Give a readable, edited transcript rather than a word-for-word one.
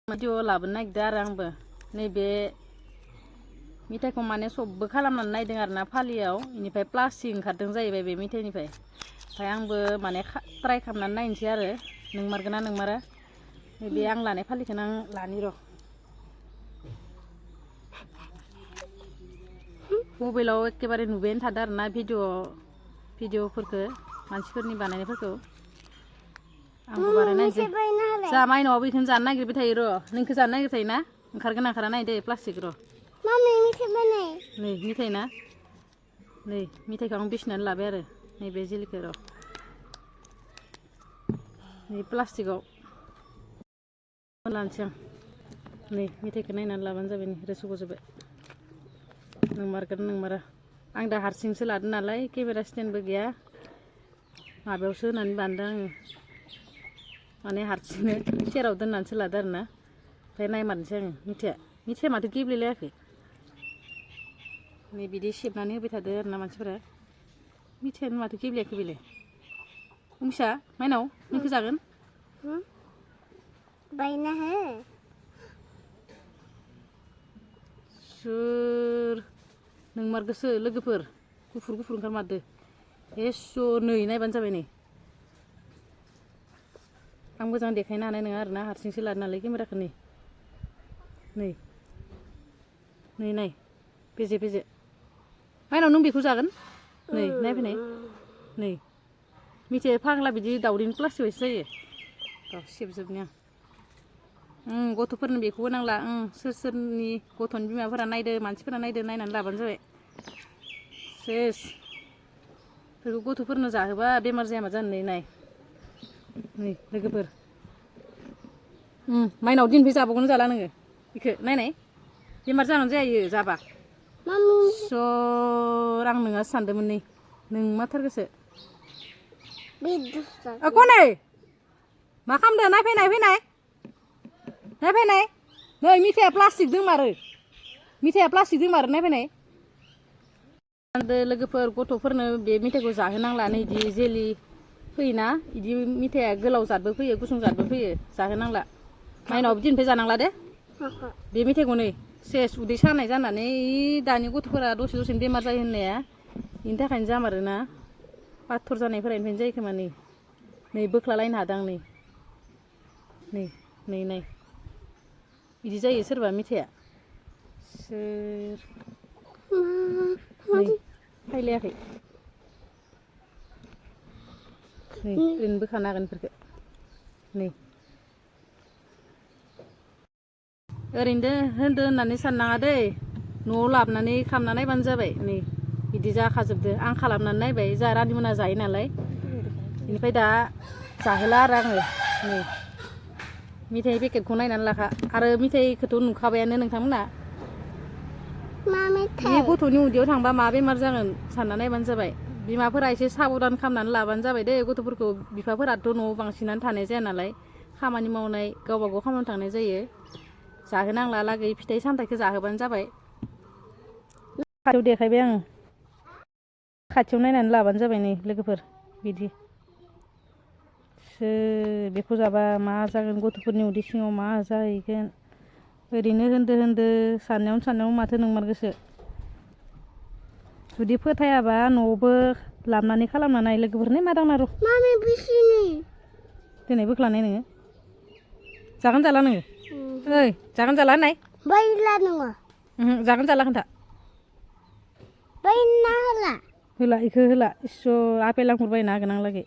video लाबोनो नागिरदों आरो आंबो नैबे मिथाइखौ माने सबबो खालामनानै नायदों आरो ना फालियाव इनिफ्राय प्लास्टिक ओंखारदों जाहैबाय बे मिथाइनिफ्राय ओमफ्राय आंबो माने ट्राइ खालामनानै नायनोसै आरो नोंमारगोन ना नोंमारा नैबे आं लानाय फालिखौनो आं लानि र' मबाइलाव एखेबारे नुबायानो थादों आरो ना भिडिअफोरखौ मानसिफोरनि बानायनायफोरखौ आंबो बानायनायसै जा माइनावआबो बेखौनो जानो नागिरबाय थायो र' नोंखौ जानो नागिरबाय थायोना ओंखारगोन ना ओंखारा नायदो प्लास्टिक र' नै मिथाइ ना नै मिथाइखौ आं बिसिनानै लाबाय आरो नैबे जिलिखौ र' नै प्लास्टिकआव लानोसै आं नै मिथाइखौ नायनानै लाबानो जाबाय नै रोसो गजोब्बाय नोंमारगोन नोंमारा आं दा हारसिंसो लादों नालाय केमेरा स्टेन्डबो गैया माबायावसो होनानै बान्दों आङो माने हारसिंनो सेराव दोननानैसो लादों आरो ना ओमफ्राय नायमारनोसै आङो मिथाइया माथो गेब्लेलायाखै नै बिदि सेबनानै होबाय थादो आरो ना मानसिफोरा मिथाइयानो माथो गेब्लेयाखै बेलाय फिसा माइनाव नोंखौ जागोन बायना हो सोर नोंमारगोसो लोगोफोर गुफुर ओंखारमारदो एस' नै नायबानो जाबाय नै आं मोजां देखायनो हानाय नङा आरो ना हारसिंसो लादों नालाय केमेराखौ नै नाय बेजे माइनाव नों बेखौ जागोन नै नायफैनाय नै मिथाइया फाग्ला बिदि दावदैनि प्लास्टिक बायसो जायो र' सेबजोबनि आं गथ'फोरनो बेखौबो नांला सोरनि गथ'नि बिमाफोरा नायदो मानसिफोरा नायदो नायनानै लाबानो जाबाय सेस बेखौ गथ'फोरनो जाहोबा बेमार जाया मा जानो नाय नै लोगोफोर माइनाव दिननिफ्राय जाबावगोन जाला नोङो बेखौ नायनाय बेमार जागोन जायो जाबा सर आं नोंहासो सानदोंमोन नै नों माथारगोसो कनै मा खालामदों नायफैनाय नै मिथाइया प्लास्टिक दोंमारो नायफैनाय लोगोफोर गथ'फोरनो बे मिथाइखौ जाहोनांला नै बिदि जेलि फैयोना बिदि मिथाइया गोलाव जादबो फैयो गुसुं जादबो फैयो जाहोनांला माइनावबो दिननिफ्राय जानांला दे बे मेथाइखौ नै सेस उदै सानाय जानानै दानि गथ'फोरा दसेनो बेमार जायो होननाया बेनि थाखायनो जामारोना पाथर जानायफोरनिफ्रायनो जायो खोमा नै बोख्लालायनो हादां नै बिदि जायो सोरबा मेथाइया सोर नै फायलायाखै नै ओरैनो बोखानो हागोन बेफोरखौ नै ओरैनो होनदो होननानै साननाङा दै न'आव लाबोनानै खालामना नायबानो जाबाय नै बिदि जाखाजोबदो आं खालामनानै नायबाय जा रानिमोना जायो नालाय बेनिफ्राय दा जाहोला आरो आङो नै मिथाइ पेकेटखौ नायनानै लाखा आरो मिथाइखौथ' नुखाबायानो नोंथांमोना बे गथ'नि उदैयाव थांबा मा बेमार जागोन सानना नायबानो जाबाय बिमाफोरा एसे साबधान खालामनानै लाबानो जाबाय दे गथ'फोरखौ बिफाफोराथ' न'आव बांसिनानो थानाय जाया नालाय खामानि मावनाय गावबा गाव खामानियाव थांनाय जायो जाहोनांला लागै फिथाइ सामथाइखौ जाहोबानो जाबाय खाथियाव देखायबाय आङो खाथियाव नायनानै लाबानो जाबाय नै लोगोफोर बिदि बेखौ जाबा मा जागोन गथ'फोरनि उदै सिङाव मा जाहैगोन ओरैनो होनदो साननायावनो माथो नोंमारगोसो जुदि फोथायाबा न'आवबो लाबोनानै खालामना नाय लोगोफोरनो मा दांना र' दिनै बोख्लानाय नोङो जागोन जाला नोङो ओइ जागोन जाला होननाय जागोन जाला खोन्था होला इखौ होला इसर आपेल आंगुर बायना होगोन आं लागै